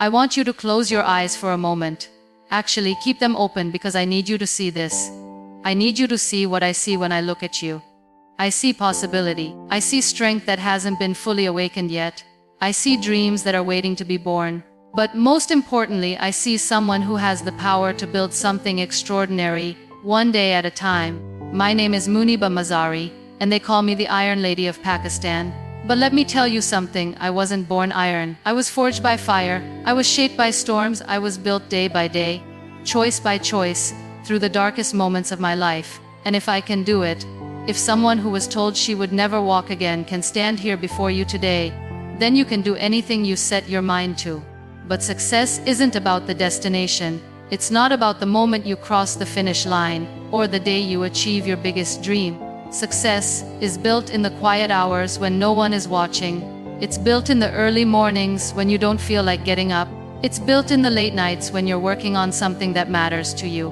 I want you to close your eyes for a moment. Actually, keep them open because I need you to see this. I need you to see what I see when I look at you. I see possibility. I see strength that hasn't been fully awakened yet. I see dreams that are waiting to be born. But most importantly, I see someone who has the power to build something extraordinary, one day at a time. My name is Moniba Mazari, and they call me the Iron Lady of Pakistan. But let me tell you something, I wasn't born iron. I was forged by fire. I was shaped by storms. I was built day by day, choice by choice, through the darkest moments of my life. And if I can do it, if someone who was told she would never walk again can stand here before you today, then you can do anything you set your mind to. But success isn't about the destination. It's not about the moment you cross the finish line, or the day you achieve your biggest dream. Success is built in the quiet hours when no one is watching. It's built in the early mornings when you don't feel like getting up. It's built in the late nights when you're working on something that matters to you.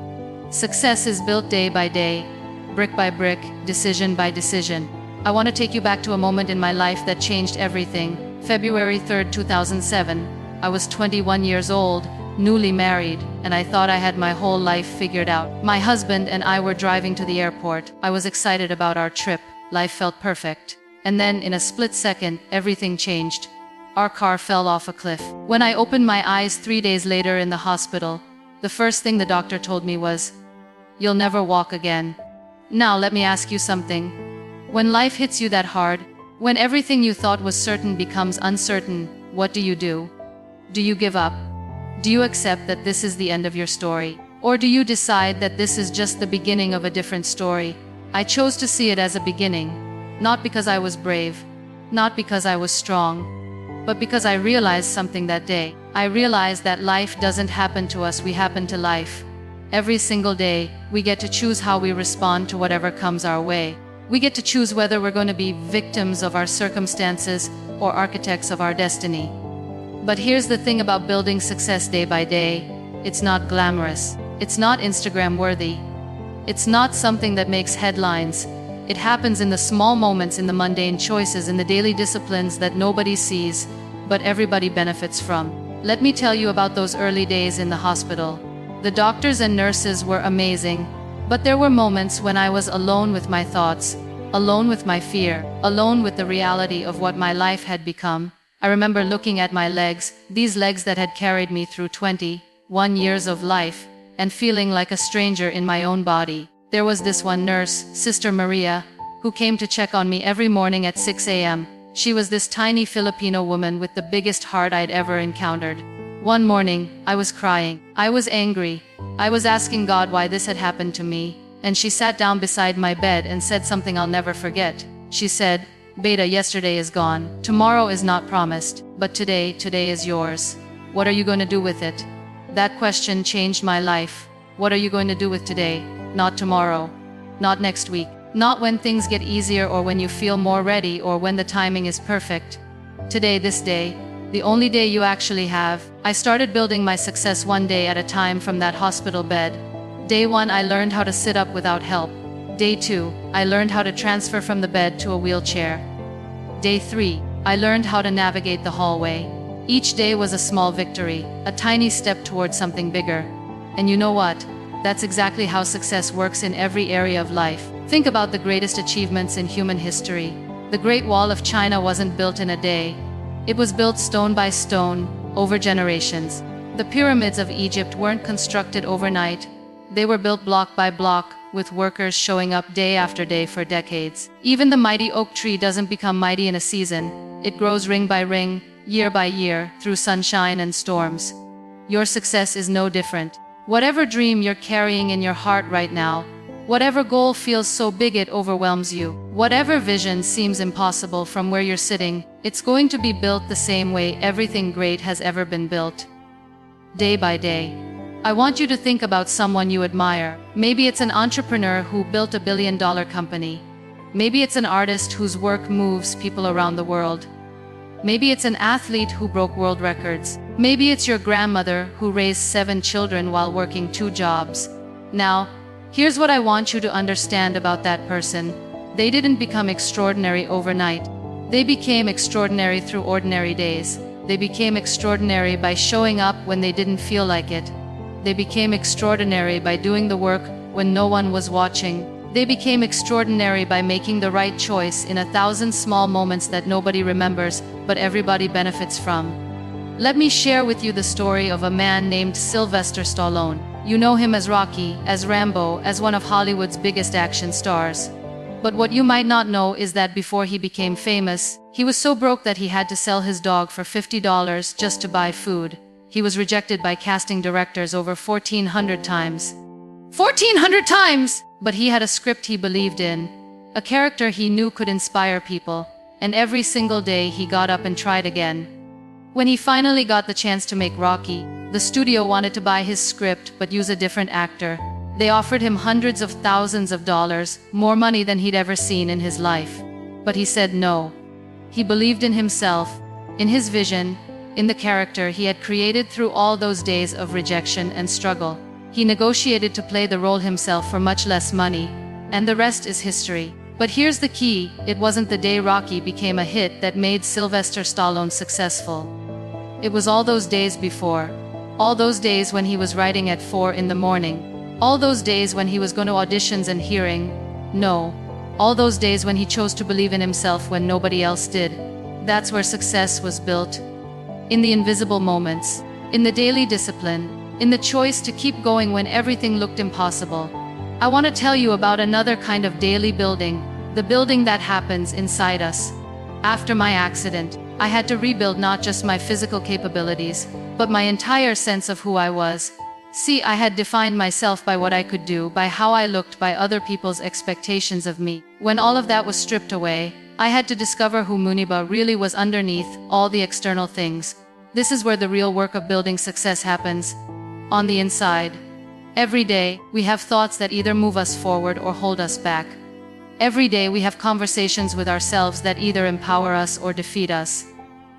Success is built day by day, brick by brick, decision by decision. I want to take you back to a moment in my life that changed everything. February 3rd, 2007. I was 21 years old, newly married, and I thought I had my whole life figured out. My husband and I were driving to the airport. I was excited about our trip. Life felt perfect. And then, in a split second, everything changed. Our car fell off a cliff. When I opened my eyes 3 days later in the hospital, the first thing the doctor told me was, "You'll never walk again." Now let me ask you something. When life hits you that hard, when everything you thought was certain becomes uncertain, what do? Do you give up? Do you accept that this is the end of your story? Or do you decide that this is just the beginning of a different story? I chose to see it as a beginning, not because I was brave, not because I was strong, but because I realized something that day. I realized that life doesn't happen to us, we happen to life. Every single day, we get to choose how we respond to whatever comes our way. We get to choose whether we're going to be victims of our circumstances or architects of our destiny. But here's the thing about building success day by day. It's not glamorous. It's not Instagram worthy. It's not something that makes headlines. It happens in the small moments, in the mundane choices, in the daily disciplines that nobody sees, but everybody benefits from. Let me tell you about those early days in the hospital. The doctors and nurses were amazing, but there were moments when I was alone with my thoughts, alone with my fear, alone with the reality of what my life had become. I remember looking at my legs, these legs that had carried me through 21 years of life, and feeling like a stranger in my own body. There was this one nurse, Sister Maria, who came to check on me every morning at 6 a.m. She was this tiny Filipino woman with the biggest heart I'd ever encountered. One morning, I was crying. I was angry. I was asking God why this had happened to me. And she sat down beside my bed and said something I'll never forget. She said, "Beta, yesterday is gone. Tomorrow is not promised. But today is yours. What are you going to do with it?" That question changed my life. What are you going to do with today? Not tomorrow. Not next week. Not when things get easier or when you feel more ready or when the timing is perfect. Today, this day. The only day you actually have. I started building my success one day at a time from that hospital bed. Day 1, I learned how to sit up without help. Day 2, I learned how to transfer from the bed to a wheelchair. Day 3, I learned how to navigate the hallway. Each day was a small victory, a tiny step towards something bigger. And you know what? That's exactly how success works in every area of life. Think about the greatest achievements in human history. The Great Wall of China wasn't built in a day. It was built stone by stone, over generations. The pyramids of Egypt weren't constructed overnight. They were built block by block, with workers showing up day after day for decades. Even the mighty oak tree doesn't become mighty in a season. It grows ring by ring, year by year, through sunshine and storms. Your success is no different. Whatever dream you're carrying in your heart right now, whatever goal feels so big it overwhelms you, whatever vision seems impossible from where you're sitting, it's going to be built the same way everything great has ever been built. Day by day. I want you to think about someone you admire. Maybe it's an entrepreneur who built a billion-dollar company. Maybe it's an artist whose work moves people around the world. Maybe it's an athlete who broke world records. Maybe it's your grandmother who raised 7 children while working 2 jobs. Now, here's what I want you to understand about that person. They didn't become extraordinary overnight. They became extraordinary through ordinary days. They became extraordinary by showing up when they didn't feel like it. They became extraordinary by doing the work when no one was watching. They became extraordinary by making the right choice in 1,000 small moments that nobody remembers, but everybody benefits from. Let me share with you the story of a man named Sylvester Stallone. You know him as Rocky, as Rambo, as one of Hollywood's biggest action stars. But what you might not know is that before he became famous, he was so broke that he had to sell his dog for $50 just to buy food. He was rejected by casting directors over 1,400 times. 1,400 times! But he had a script he believed in, a character he knew could inspire people, and every single day he got up and tried again. When he finally got the chance to make Rocky, the studio wanted to buy his script but use a different actor. They offered him hundreds of thousands of dollars, more money than he'd ever seen in his life. But he said no. He believed in himself, in his vision, in the character he had created through all those days of rejection and struggle. He negotiated to play the role himself for much less money, and the rest is history. But here's the key, it wasn't the day Rocky became a hit that made Sylvester Stallone successful. It was all those days before. All those days when he was writing at 4 in the morning. All those days when he was going to auditions and hearing no. All those days when he chose to believe in himself when nobody else did. That's where success was built. In the invisible moments. In the daily discipline. In the choice to keep going when everything looked impossible. I want to tell you about another kind of daily building, the building that happens inside us. After my accident, I had to rebuild not just my physical capabilities, but my entire sense of who I was. See, I had defined myself by what I could do, by how I looked, by other people's expectations of me. When all of that was stripped away, I had to discover who Moniba really was underneath all the external things. This is where the real work of building success happens. On the inside. Every day, we have thoughts that either move us forward or hold us back. Every day, we have conversations with ourselves that either empower us or defeat us.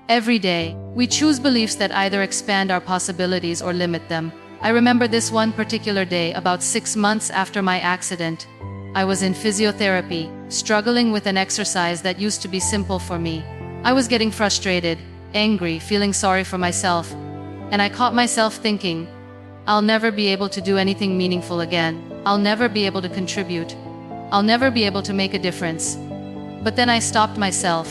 Every day, we choose beliefs that either expand our possibilities or limit them. I remember this one particular day, about 6 months after my accident. I was in physiotherapy, struggling with an exercise that used to be simple for me. I was getting frustrated, angry, feeling sorry for myself. And I caught myself thinking, I'll never be able to do anything meaningful again. I'll never be able to contribute. I'll never be able to make a difference. But then I stopped myself.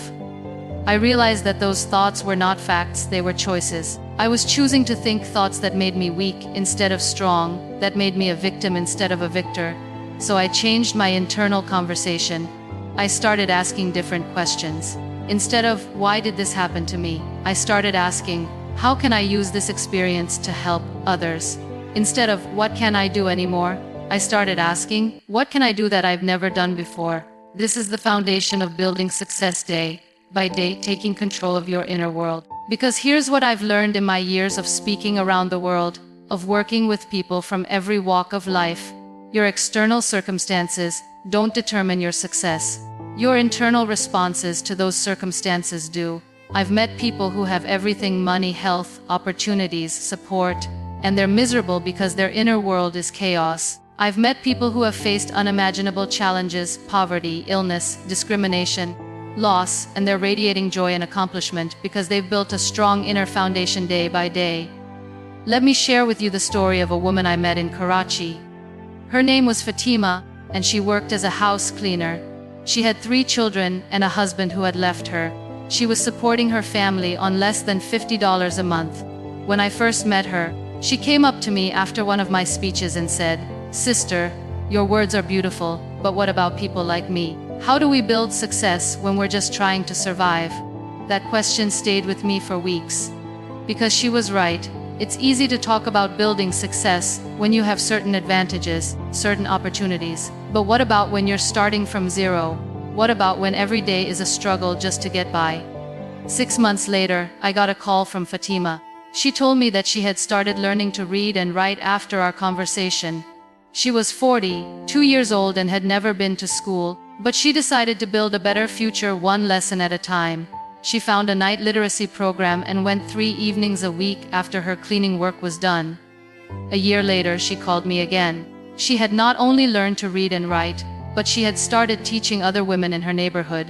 I realized that those thoughts were not facts, they were choices. I was choosing to think thoughts that made me weak instead of strong, that made me a victim instead of a victor. So I changed my internal conversation. I started asking different questions. Instead of, why did this happen to me? I started asking, how can I use this experience to help others? Instead of, what can I do anymore? I started asking, what can I do that I've never done before? This is the foundation of building success day by day, taking control of your inner world. Because here's what I've learned in my years of speaking around the world, of working with people from every walk of life. Your external circumstances don't determine your success. Your internal responses to those circumstances do. I've met people who have everything: money, health, opportunities, support, and they're miserable because their inner world is chaos. I've met people who have faced unimaginable challenges, poverty, illness, discrimination, loss, and they're radiating joy and accomplishment because they've built a strong inner foundation day by day. Let me share with you the story of a woman I met in Karachi. Her name was Fatima, and she worked as a house cleaner. She had 3 children and a husband who had left her. She was supporting her family on less than $50 a month. When I first met her, she came up to me after one of my speeches and said, "Sister, your words are beautiful, but what about people like me? How do we build success when we're just trying to survive?" That question stayed with me for weeks. Because she was right. It's easy to talk about building success when you have certain advantages, certain opportunities. But what about when you're starting from zero? What about when every day is a struggle just to get by? 6 months later, I got a call from Fatima. She told me that she had started learning to read and write after our conversation. She was 42 years old and had never been to school, but she decided to build a better future one lesson at a time. She found a night literacy program and went 3 evenings a week after her cleaning work was done. A year later, she called me again. She had not only learned to read and write, but she had started teaching other women in her neighborhood.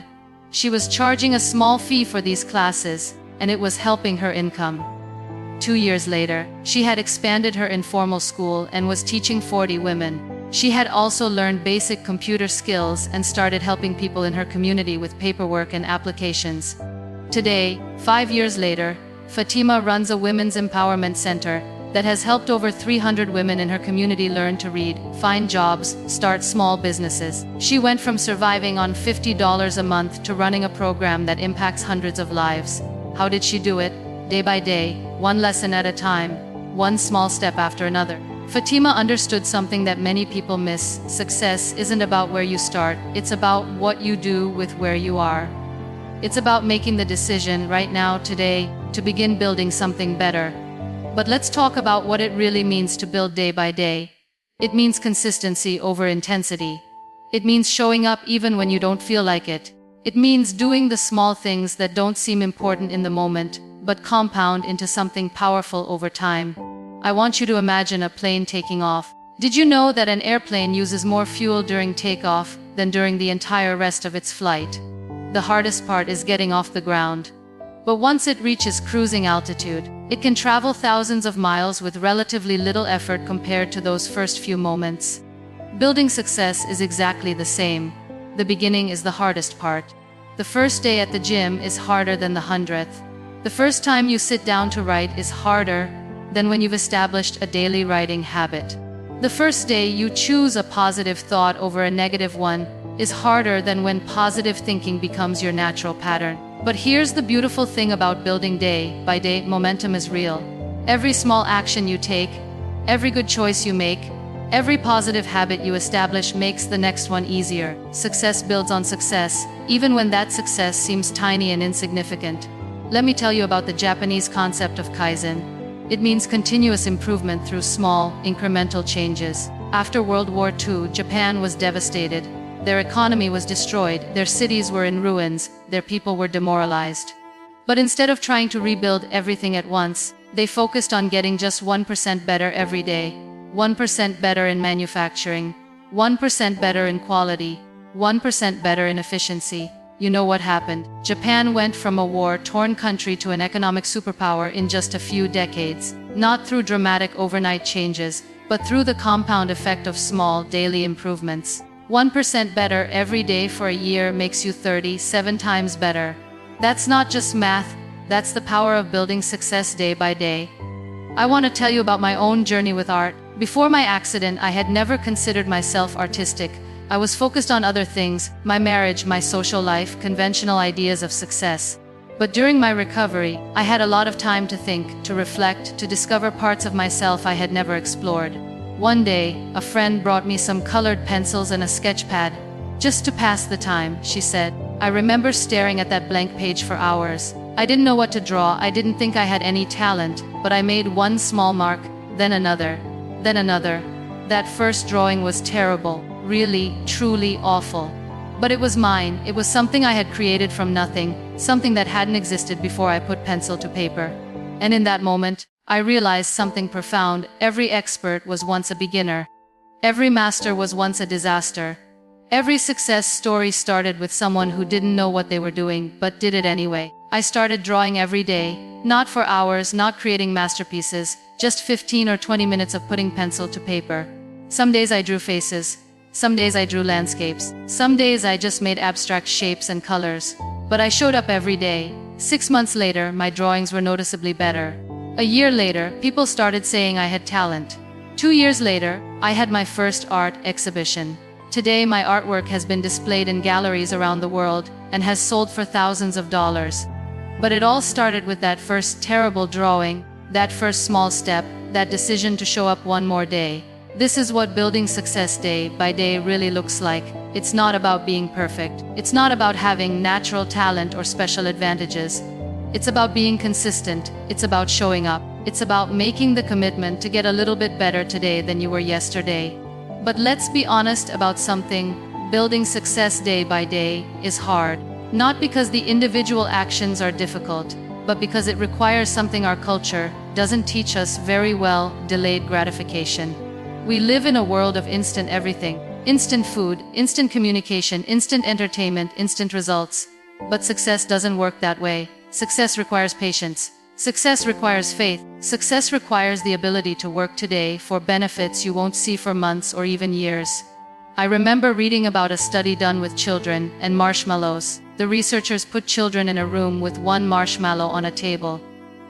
She was charging a small fee for these classes, and it was helping her income. 2 years later, she had expanded her informal school and was teaching 40 women. She had also learned basic computer skills and started helping people in her community with paperwork and applications. Today, 5 years later, Fatima runs a women's empowerment center that has helped over 300 women in her community learn to read, find jobs, start small businesses. She went from surviving on $50 a month to running a program that impacts hundreds of lives. How did she do it? Day by day, one lesson at a time, one small step after another. Fatima understood something that many people miss. Success isn't about where you start, it's about what you do with where you are. It's about making the decision right now, today, to begin building something better. But let's talk about what it really means to build day by day. It means consistency over intensity. It means showing up even when you don't feel like it. It means doing the small things that don't seem important in the moment, but compound into something powerful over time. I want you to imagine a plane taking off. Did you know that an airplane uses more fuel during takeoff than during the entire rest of its flight? The hardest part is getting off the ground. But once it reaches cruising altitude, it can travel thousands of miles with relatively little effort compared to those first few moments. Building success is exactly the same. The beginning is the hardest part. The first day at the gym is harder than the 100th. The first time you sit down to write is harder than when you've established a daily writing habit. The first day you choose a positive thought over a negative one is harder than when positive thinking becomes your natural pattern. But here's the beautiful thing about building day by day: momentum is real. Every small action you take, every good choice you make, every positive habit you establish makes the next one easier. Success builds on success, even when that success seems tiny and insignificant. Let me tell you about the Japanese concept of Kaizen. It means continuous improvement through small, incremental changes. After World War II, Japan was devastated. Their economy was destroyed, their cities were in ruins, their people were demoralized. But instead of trying to rebuild everything at once, they focused on getting just 1% better every day. 1% better in manufacturing, 1% better in quality, 1% better in efficiency. You know what happened? Japan went from a war-torn country to an economic superpower in just a few decades. Not through dramatic overnight changes, but through the compound effect of small, daily improvements. 1% better every day for a year makes you 37 times better. That's not just math, that's the power of building success day by day. I want to tell you about my own journey with art. Before my accident, I had never considered myself artistic. I was focused on other things: my marriage, my social life, conventional ideas of success. But during my recovery, I had a lot of time to think, to reflect, to discover parts of myself I had never explored. One day, a friend brought me some colored pencils and a sketch pad. "Just to pass the time," she said. I remember staring at that blank page for hours. I didn't know what to draw, I didn't think I had any talent, but I made one small mark, then another, then another. That first drawing was terrible, really, truly awful. But it was mine, it was something I had created from nothing, something that hadn't existed before I put pencil to paper. And in that moment, I realized something profound: every expert was once a beginner. Every master was once a disaster. Every success story started with someone who didn't know what they were doing, but did it anyway. I started drawing every day, not for hours, not creating masterpieces, just 15 or 20 minutes of putting pencil to paper. Some days I drew faces, some days I drew landscapes, some days I just made abstract shapes and colors. But I showed up every day. 6 months later, my drawings were noticeably better. A year later, people started saying I had talent. 2 years later, I had my first art exhibition. Today, my artwork has been displayed in galleries around the world and has sold for thousands of dollars. But it all started with that first terrible drawing, that first small step, that decision to show up one more day. This is what building success day by day really looks like. It's not about being perfect. It's not about having natural talent or special advantages. It's about being consistent. It's about showing up. It's about making the commitment to get a little bit better today than you were yesterday. But let's be honest about something. Building success day by day is hard. Not because the individual actions are difficult, but because it requires something our culture doesn't teach us very well: delayed gratification. We live in a world of instant everything. Instant food, instant communication, instant entertainment, instant results. But success doesn't work that way. Success requires patience. Success requires faith. Success requires the ability to work today for benefits you won't see for months or even years. I remember reading about a study done with children and marshmallows. The researchers put children in a room with one marshmallow on a table.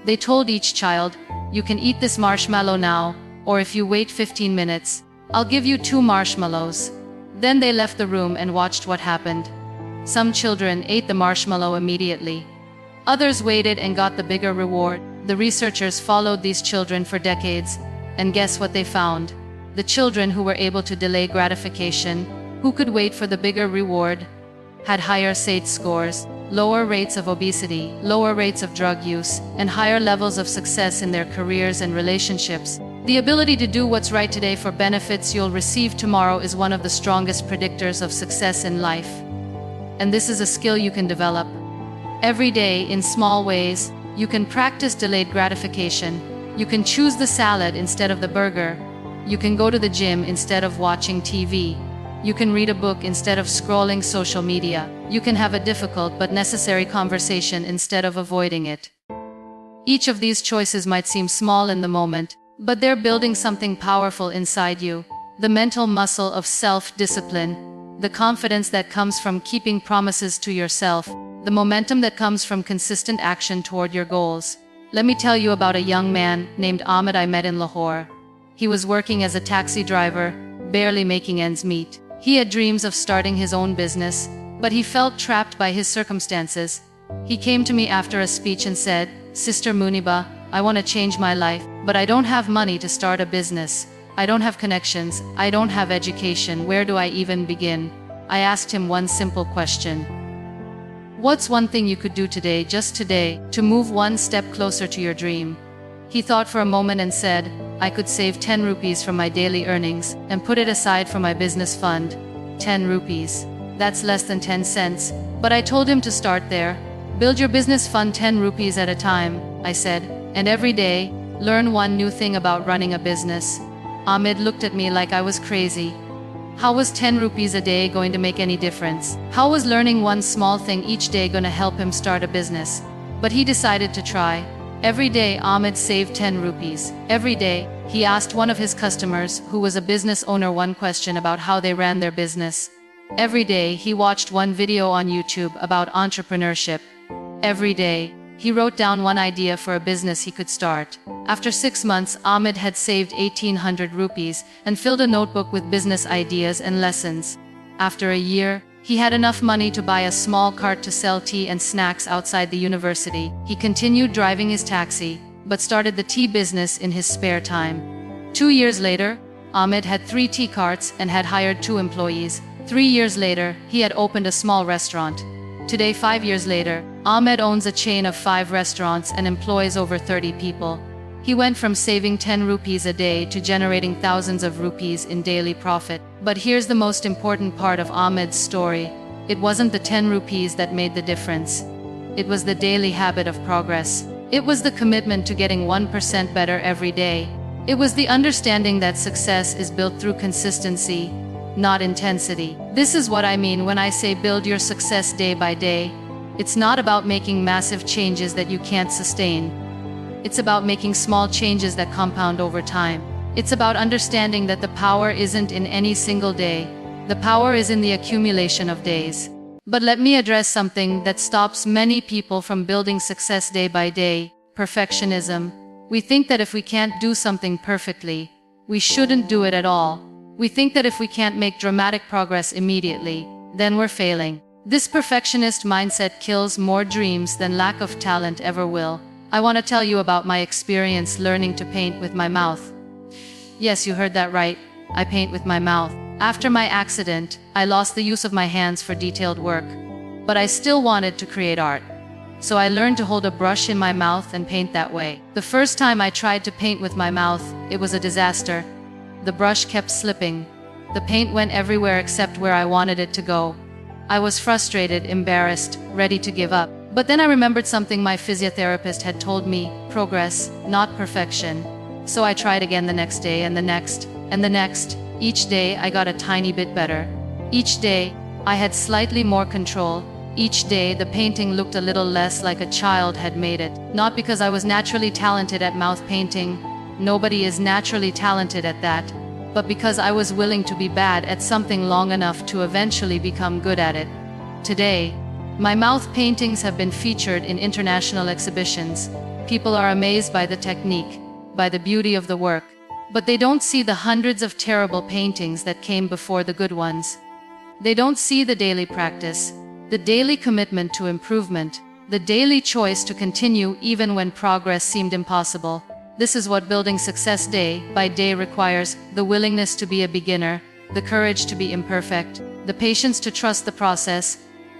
They told each child, "You can eat this marshmallow now, or if you wait 15 minutes, I'll give you 2 marshmallows." Then they left the room and watched what happened. Some children ate the marshmallow immediately. Others waited and got the bigger reward. The researchers followed these children for decades, and guess what they found? The children who were able to delay gratification, who could wait for the bigger reward, had higher SAT scores, lower rates of obesity, lower rates of drug use, and higher levels of success in their careers and relationships. The ability to do what's right today for benefits you'll receive tomorrow is one of the strongest predictors of success in life. And this is a skill you can develop. Every day, in small ways, you can practice delayed gratification. You can choose the salad instead of the burger. You can go to the gym instead of watching TV. You can read a book instead of scrolling social media. You can have a difficult but necessary conversation instead of avoiding it. Each of these choices might seem small in the moment, but they're building something powerful inside you. The mental muscle of self-discipline, the confidence that comes from keeping promises to yourself, the momentum that comes from consistent action toward your goals. Let me tell you about a young man named Ahmed I met in Lahore. He was working as a taxi driver, barely making ends meet. He had dreams of starting his own business, but he felt trapped by his circumstances. He came to me after a speech and said, "Sister Moniba, I want to change my life, but I don't have money to start a business. I don't have connections, I don't have education, where do I even begin?" I asked him one simple question. What's one thing you could do today, just today, to move one step closer to your dream? He thought for a moment and said, "I could save 10 rupees from my daily earnings and put it aside for my business fund." 10 rupees. That's less than 10 cents. But I told him to start there. Build your business fund 10 rupees at a time, I said, and every day, learn one new thing about running a business. Ahmed looked at me like I was crazy. How was 10 rupees a day going to make any difference? How was learning one small thing each day going to help him start a business? But he decided to try. Every day Ahmed saved 10 rupees. Every day, he asked one of his customers, who was a business owner, one question about how they ran their business. Every day, he watched one video on YouTube about entrepreneurship. Every day, he wrote down one idea for a business he could start. After 6 months, Ahmed had saved 1800 rupees and filled a notebook with business ideas and lessons. After a year, he had enough money to buy a small cart to sell tea and snacks outside the university. He continued driving his taxi, but started the tea business in his spare time. 2 years later, Ahmed had 3 tea carts and had hired 2 employees. 3 years later, he had opened a small restaurant. Today, 5 years later, Ahmed owns a chain of 5 restaurants and employs over 30 people. He went from saving 10 rupees a day to generating thousands of rupees in daily profit. But here's the most important part of Ahmed's story. It wasn't the 10 rupees that made the difference. It was the daily habit of progress. It was the commitment to getting 1% better every day. It was the understanding that success is built through consistency, not intensity. This is what I mean when I say build your success day by day. It's not about making massive changes that you can't sustain. It's about making small changes that compound over time. It's about understanding that the power isn't in any single day. The power is in the accumulation of days. But let me address something that stops many people from building success day by day: perfectionism. We think that if we can't do something perfectly, we shouldn't do it at all. We think that if we can't make dramatic progress immediately, then we're failing. This perfectionist mindset kills more dreams than lack of talent ever will. I want to tell you about my experience learning to paint with my mouth. Yes, you heard that right. I paint with my mouth. After my accident, I lost the use of my hands for detailed work. But I still wanted to create art. So I learned to hold a brush in my mouth and paint that way. The first time I tried to paint with my mouth, it was a disaster. The brush kept slipping. The paint went everywhere except where I wanted it to go. I was frustrated, embarrassed, ready to give up. But then I remembered something my physiotherapist had told me: progress, not perfection. So I tried again the next day, and the next, and the next. Each day I got a tiny bit better. Each day, I had slightly more control. Each day, the painting looked a little less like a child had made it. Not because I was naturally talented at mouth painting. Nobody is naturally talented at that. But because I was willing to be bad at something long enough to eventually become good at it. Today, my mouth paintings have been featured in international exhibitions. People are amazed by the technique, by the beauty of the work. But they don't see the hundreds of terrible paintings that came before the good ones. They don't see the daily practice, the daily commitment to improvement, the daily choice to continue even when progress seemed impossible. This is what building success day by day requires: the willingness to be a beginner, the courage to be imperfect, the patience to trust the process,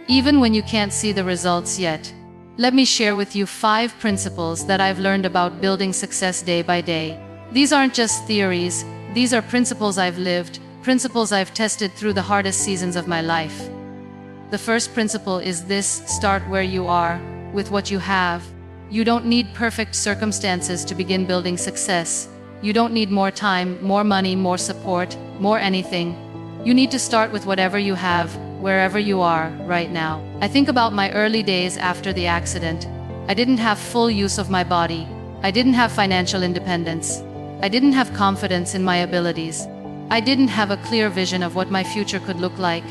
even when you can't see the results yet. Let me share with you 5 principles that I've learned about building success day by day. These aren't just theories, these are principles I've lived, principles I've tested through the hardest seasons of my life. The first principle is this: start where you are, with what you have. You don't need perfect circumstances to begin building success. You don't need more time, more money, more support, more anything. You need to start with whatever you have, wherever you are, right now. I think about my early days after the accident. I didn't have full use of my body. I didn't have financial independence. I didn't have confidence in my abilities. I didn't have a clear vision of what my future could look like.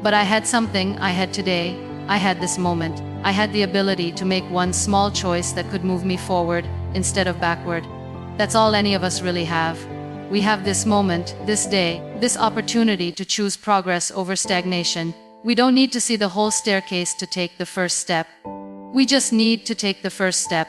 But I had something I had today. I had this moment. I had the ability to make one small choice that could move me forward instead of backward. That's all any of us really have. We have this moment, this day, this opportunity to choose progress over stagnation. We don't need to see the whole staircase to take the first step. We just need to take the first step,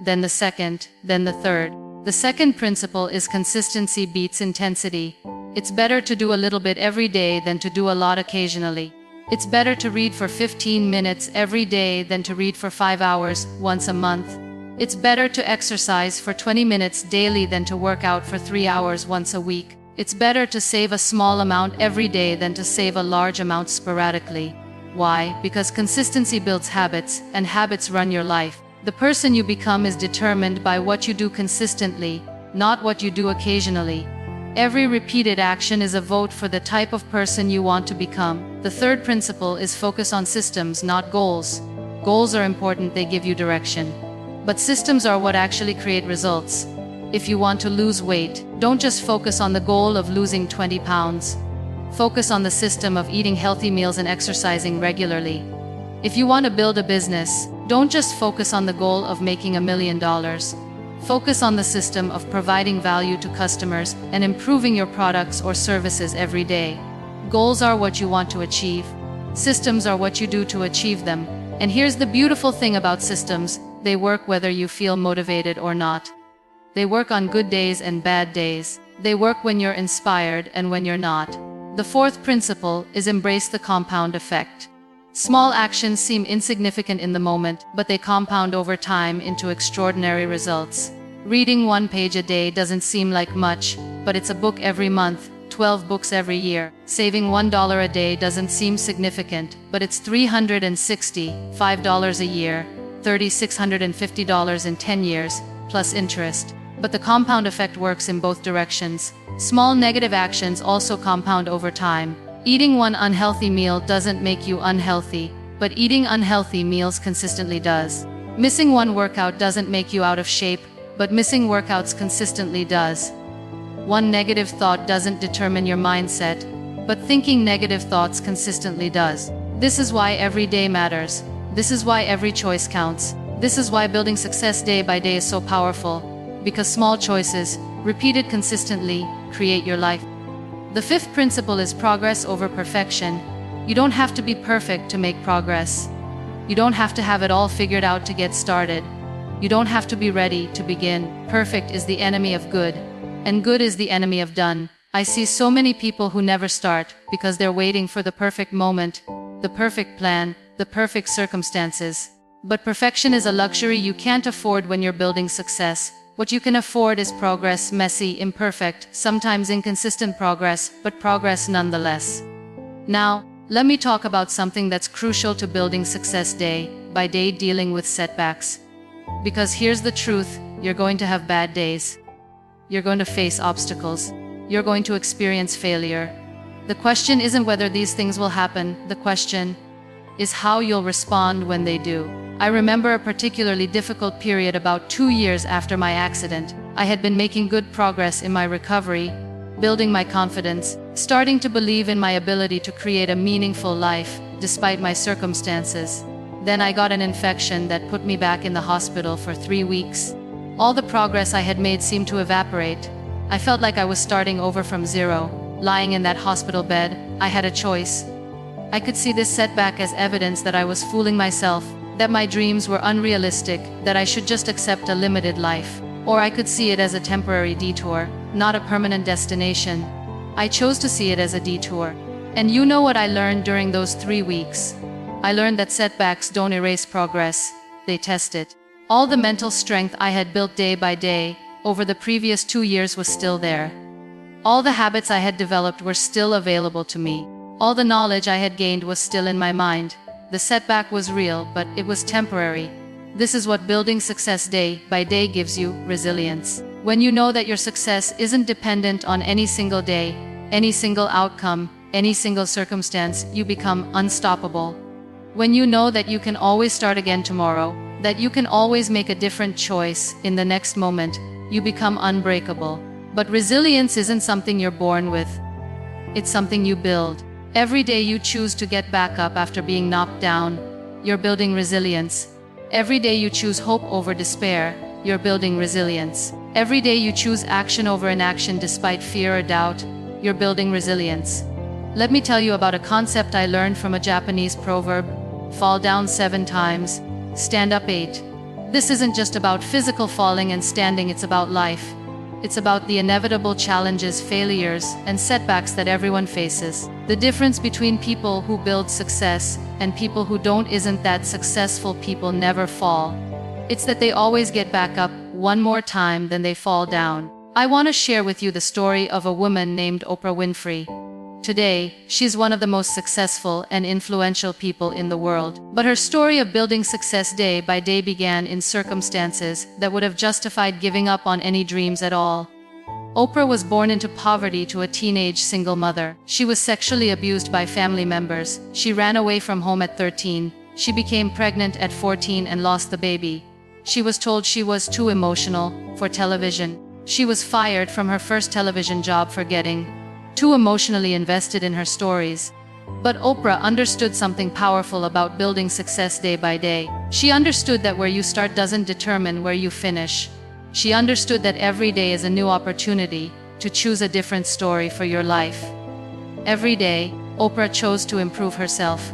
then the second, then the third. The second principle is consistency beats intensity. It's better to do a little bit every day than to do a lot occasionally. It's better to read for 15 minutes every day than to read for 5 hours once a month. It's better to exercise for 20 minutes daily than to work out for 3 hours once a week. It's better to save a small amount every day than to save a large amount sporadically. Why? Because consistency builds habits, and habits run your life. The person you become is determined by what you do consistently, not what you do occasionally. Every repeated action is a vote for the type of person you want to become. The third principle is focus on systems, not goals. Goals are important, they give you direction. But systems are what actually create results. If you want to lose weight, don't just focus on the goal of losing 20 pounds. Focus on the system of eating healthy meals and exercising regularly. If you want to build a business, don't just focus on the goal of making $1 million. Focus on the system of providing value to customers and improving your products or services every day. Goals are what you want to achieve. Systems are what you do to achieve them. And here's the beautiful thing about systems: they work whether you feel motivated or not. They work on good days and bad days. They work when you're inspired and when you're not. The fourth principle is embrace the compound effect. Small actions seem insignificant in the moment, but they compound over time into extraordinary results. Reading 1 page a day doesn't seem like much, but it's a book every month, 12 books every year. Saving $1 a day doesn't seem significant, but it's $365 a year, $3,650 in 10 years, plus interest. But the compound effect works in both directions. Small negative actions also compound over time. Eating one unhealthy meal doesn't make you unhealthy, but eating unhealthy meals consistently does. Missing one workout doesn't make you out of shape, but missing workouts consistently does. One negative thought doesn't determine your mindset, but thinking negative thoughts consistently does. This is why every day matters. This is why every choice counts. This is why building success day by day is so powerful, because small choices, repeated consistently, create your life. The fifth principle is progress over perfection. You don't have to be perfect to make progress. You don't have to have it all figured out to get started. You don't have to be ready to begin. Perfect is the enemy of good, and good is the enemy of done. I see so many people who never start because they're waiting for the perfect moment, the perfect plan, the perfect circumstances. But perfection is a luxury you can't afford when you're building success. What you can afford is progress, messy, imperfect, sometimes inconsistent progress, but progress nonetheless. Now, let me talk about something that's crucial to building success day by day: dealing with setbacks. Because here's the truth: you're going to have bad days. You're going to face obstacles. You're going to experience failure. The question isn't whether these things will happen. The question is how you'll respond when they do. I remember a particularly difficult period about 2 years after my accident. I had been making good progress in my recovery, building my confidence, starting to believe in my ability to create a meaningful life, despite my circumstances. Then I got an infection that put me back in the hospital for 3 weeks. All the progress I had made seemed to evaporate. I felt like I was starting over from zero. Lying in that hospital bed, I had a choice. I could see this setback as evidence that I was fooling myself, that my dreams were unrealistic, that I should just accept a limited life. Or I could see it as a temporary detour, not a permanent destination. I chose to see it as a detour. And you know what I learned during those 3 weeks? I learned that setbacks don't erase progress, they test it. All the mental strength I had built day by day over the previous 2 years was still there. All the habits I had developed were still available to me. All the knowledge I had gained was still in my mind. The setback was real, but it was temporary. This is what building success day by day gives you: resilience. When you know that your success isn't dependent on any single day, any single outcome, any single circumstance, you become unstoppable. When you know that you can always start again tomorrow, that you can always make a different choice in the next moment, you become unbreakable. But resilience isn't something you're born with. It's something you build. Every day you choose to get back up after being knocked down, you're building resilience. Every day you choose hope over despair, you're building resilience. Every day you choose action over inaction despite fear or doubt, you're building resilience. Let me tell you about a concept I learned from a Japanese proverb: fall down 7 times, stand up 8. This isn't just about physical falling and standing, it's about life. It's about the inevitable challenges, failures, and setbacks that everyone faces. The difference between people who build success and people who don't isn't that successful people never fall. It's that they always get back up one more time than they fall down. I want to share with you the story of a woman named Oprah Winfrey. Today, she's one of the most successful and influential people in the world. But her story of building success day by day began in circumstances that would have justified giving up on any dreams at all. Oprah was born into poverty to a teenage single mother. She was sexually abused by family members. She ran away from home at 13. She became pregnant at 14 and lost the baby. She was told she was too emotional for television. She was fired from her first television job for getting too emotionally invested in her stories. But Oprah understood something powerful about building success day by day. She understood that where you start doesn't determine where you finish. She understood that every day is a new opportunity to choose a different story for your life. Every day, Oprah chose to improve herself.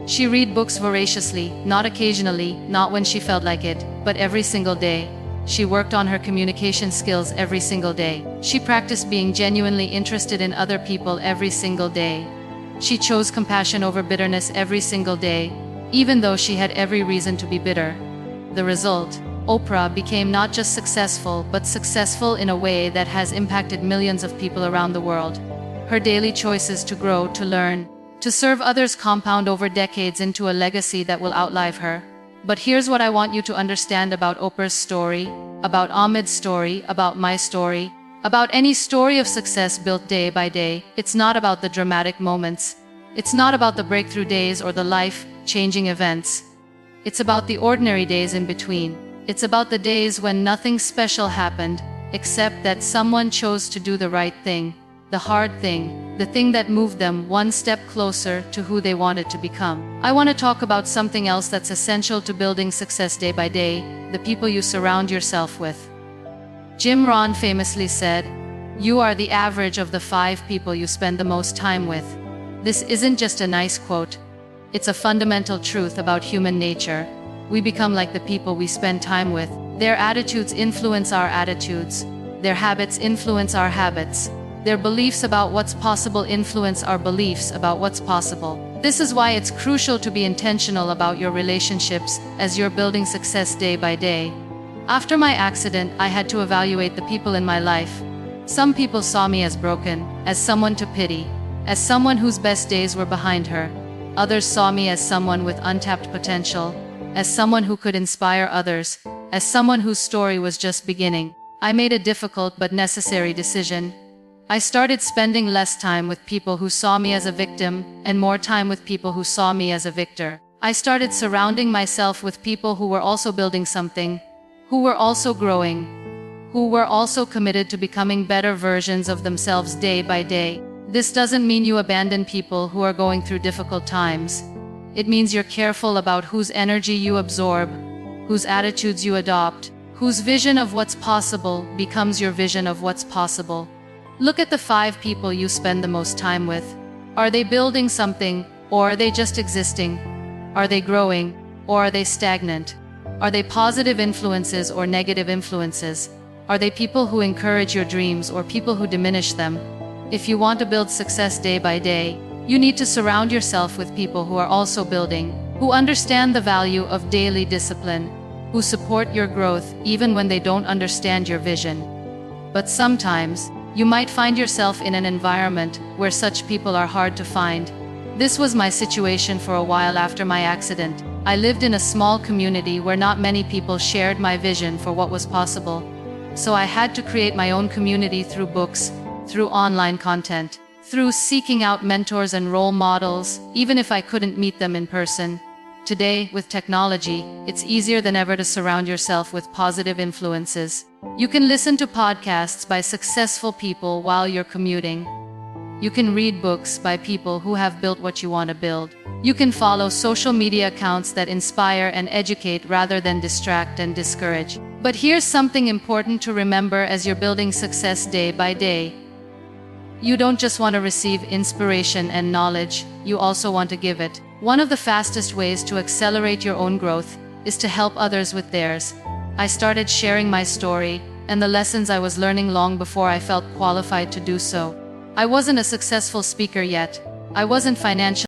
She read books voraciously, not occasionally, not when she felt like it, but every single day. She worked on her communication skills every single day. She practiced being genuinely interested in other people every single day. She chose compassion over bitterness every single day, even though she had every reason to be bitter. The result: Oprah became not just successful, but successful in a way that has impacted millions of people around the world. Her daily choices to grow, to learn, to serve others compound over decades into a legacy that will outlive her. But here's what I want you to understand about Oprah's story, about Ahmed's story, about my story, about any story of success built day by day. It's not about the dramatic moments. It's not about the breakthrough days or the life-changing events. It's about the ordinary days in between. It's about the days when nothing special happened, except that someone chose to do the right thing, the hard thing, the thing that moved them one step closer to who they wanted to become. I want to talk about something else that's essential to building success day by day: the people you surround yourself with. Jim Rohn famously said, "You are the average of the 5 people you spend the most time with." This isn't just a nice quote. It's a fundamental truth about human nature. We become like the people we spend time with. Their attitudes influence our attitudes. Their habits influence our habits. Their beliefs about what's possible influence our beliefs about what's possible. This is why it's crucial to be intentional about your relationships as you're building success day by day. After my accident, I had to evaluate the people in my life. Some people saw me as broken, as someone to pity, as someone whose best days were behind her. Others saw me as someone with untapped potential, as someone who could inspire others, as someone whose story was just beginning. I made a difficult but necessary decision. I started spending less time with people who saw me as a victim and more time with people who saw me as a victor. I started surrounding myself with people who were also building something, who were also growing, who were also committed to becoming better versions of themselves day by day. This doesn't mean you abandon people who are going through difficult times. It means you're careful about whose energy you absorb, whose attitudes you adopt, whose vision of what's possible becomes your vision of what's possible. Look at the 5 people you spend the most time with. Are they building something, or are they just existing? Are they growing, or are they stagnant? Are they positive influences or negative influences? Are they people who encourage your dreams or people who diminish them? If you want to build success day by day, you need to surround yourself with people who are also building, who understand the value of daily discipline, who support your growth even when they don't understand your vision. But sometimes, you might find yourself in an environment where such people are hard to find. This was my situation for a while after my accident. I lived in a small community where not many people shared my vision for what was possible. So I had to create my own community through books, through online content, through seeking out mentors and role models, even if I couldn't meet them in person. Today, with technology, it's easier than ever to surround yourself with positive influences. You can listen to podcasts by successful people while you're commuting. You can read books by people who have built what you want to build. You can follow social media accounts that inspire and educate rather than distract and discourage. But here's something important to remember as you're building success day by day. You don't just want to receive inspiration and knowledge, you also want to give it. One of the fastest ways to accelerate your own growth is to help others with theirs. I started sharing my story and the lessons I was learning long before I felt qualified to do so. I wasn't a successful speaker yet. I wasn't financially